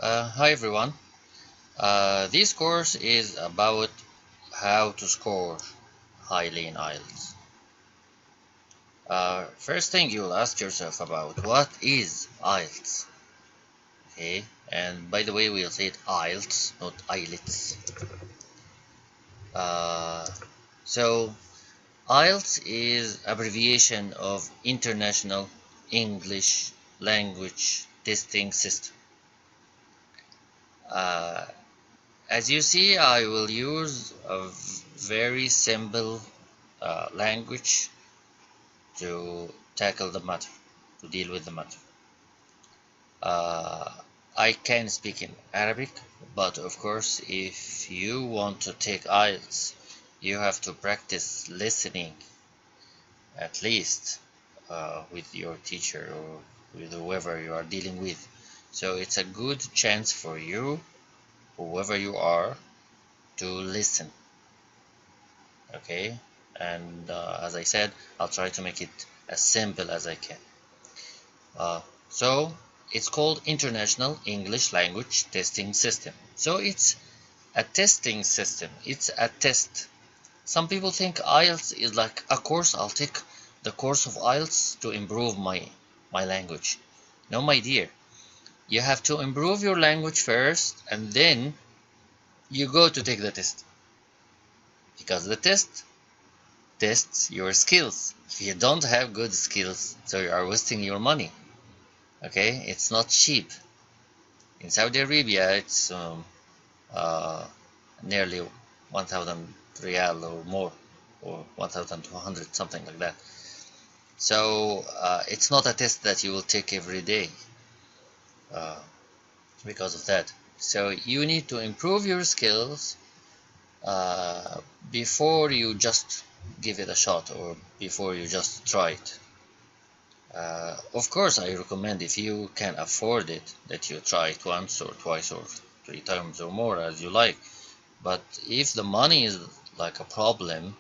Hi everyone. This course is about how to score highly in IELTS. First thing you'll ask yourself about what is IELTS? Okay, and by the way, we'll say it IELTS, not IELTS. Uh, so IELTS is abbreviation of International English Language Testing System. Uh, As you see, I will use a very simple language to tackle the matter, to deal with the matter. Uh, I can speak in Arabic, but of course, if you want to take IELTS, you have to practice listening at least with your teacher or with whoever you are dealing with. So it's a good chance for you, whoever you are, to listen. Okay, and as I said, I'll try to make it as simple as I can. So it's called International English Language Testing System. So it's a testing system. It's a test. Some people think IELTS is like a course. I'll take the course of IELTS to improve my language. No, my dear. You have to improve your language first, and then you go to take the test. Because the test tests your skills. If you don't have good skills, so you are wasting your money. Okay, it's not cheap. In Saudi Arabia, it's nearly 1,000 riyal or more, or 1,200, something like that. So it's not a test that you will take every day uh, because of that. So you need to improve your skills uh, before you just give it a shot or before you just try it. Of course, I recommend if you can afford it that you try it once or twice or 3 times or more as you like. But if the money is like a problem,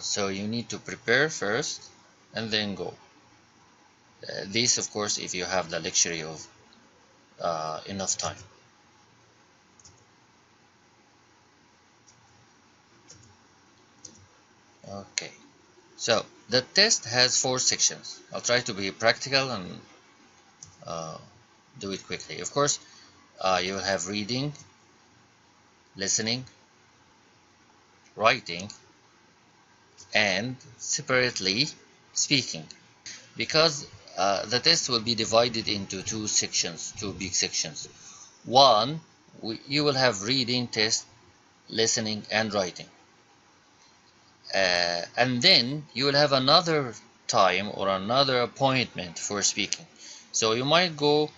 so you need to prepare first and then go. This, of course, if you have the luxury of enough time. Okay, so the test has 4 sections. I'll try to be practical and uh, do it quickly. Of course, you will have reading, listening, writing, and separately speaking, because the test will be divided into 2 sections, 2 big sections. One, you will have reading test, listening, and writing, and then you will have another time or another appointment for speaking. So you might go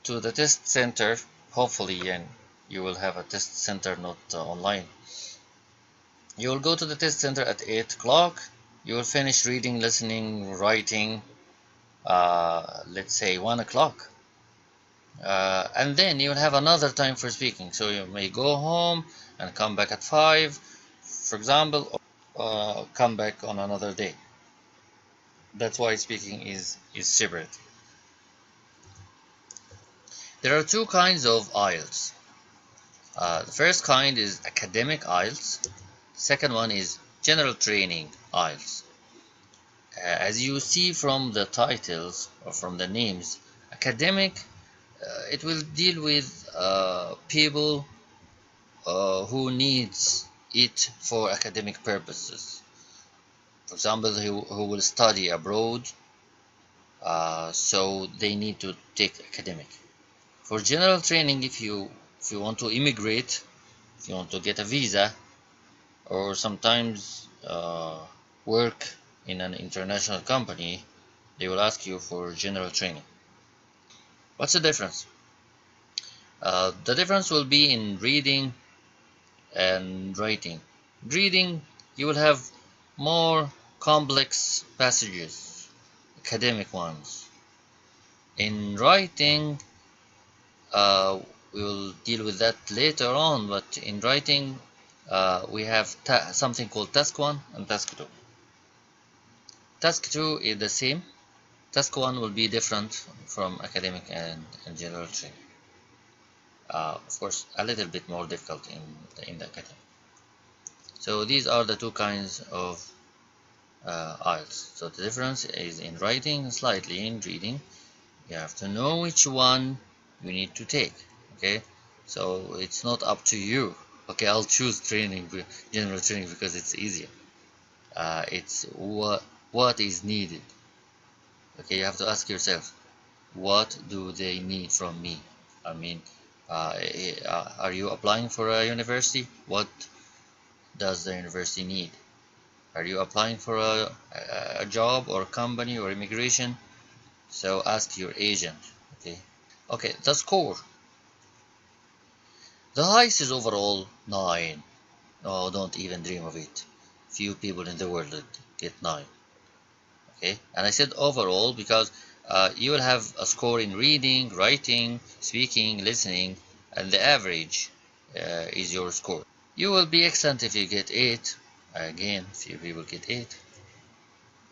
to the test center, hopefully, and you will have a test center, not online. You will go to the test center at 8 o'clock. You will finish reading, listening, writing, let's say 1 o'clock. And then you will have another time for speaking. So you may go home and come back at 5, for example, or come back on another day. That's why speaking is separate. There are 2 kinds of IELTS. The first kind is academic IELTS. The second one is general training IELTS. As you see from the titles or from the names, academic, it will deal with people who needs it for academic purposes. For example, who will study abroad, so they need to take academic. For general training, if you want to immigrate, if you want to get a visa, or sometimes work in an international company, they will ask you for general training. What's the difference? The difference will be in reading and writing. Reading, you will have more complex passages, academic ones. In writing, uh, we will deal with that later on, but in writing, we have something called task 1 and task 2. Task 2 is the same. Task 1 will be different from academic and general training. of course a little bit more difficult in the academy. So these are the two kinds of IELTS. So the difference is in writing, slightly in reading. You have to know which one you need to take. Okay, so it's not up to you. Okay, I'll choose training, general training, because it's easier. It's what is needed. Okay, you have to ask yourself, what do they need from me? I mean, are you applying for a university? What does the university need? Are you applying for a job or company or immigration? So ask your agent. Okay. Okay, the score. The highest is overall 9. Oh, don't even dream of it. Few people in the world get 9. Okay, and I said overall because you will have a score in reading, writing, speaking, listening, and the average is your score. You will be excellent if you get 8. Again, few people get 8.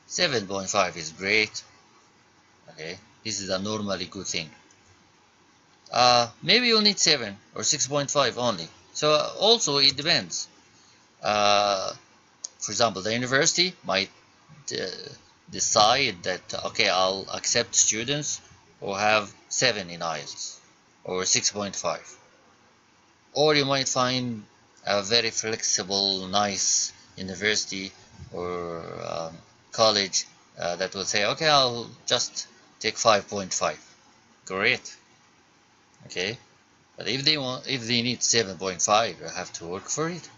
7.5 is great. Okay, this is a normally good thing. Maybe you'll need 7 or 6.5 only. So also it depends. For example, the university might decide that okay, I'll accept students who have 7 in IELTS or 6.5. Or you might find a very flexible, nice university or college that will say, okay, I'll just take 5.5. Great. Okay. But if they need 7.5, you have to work for it.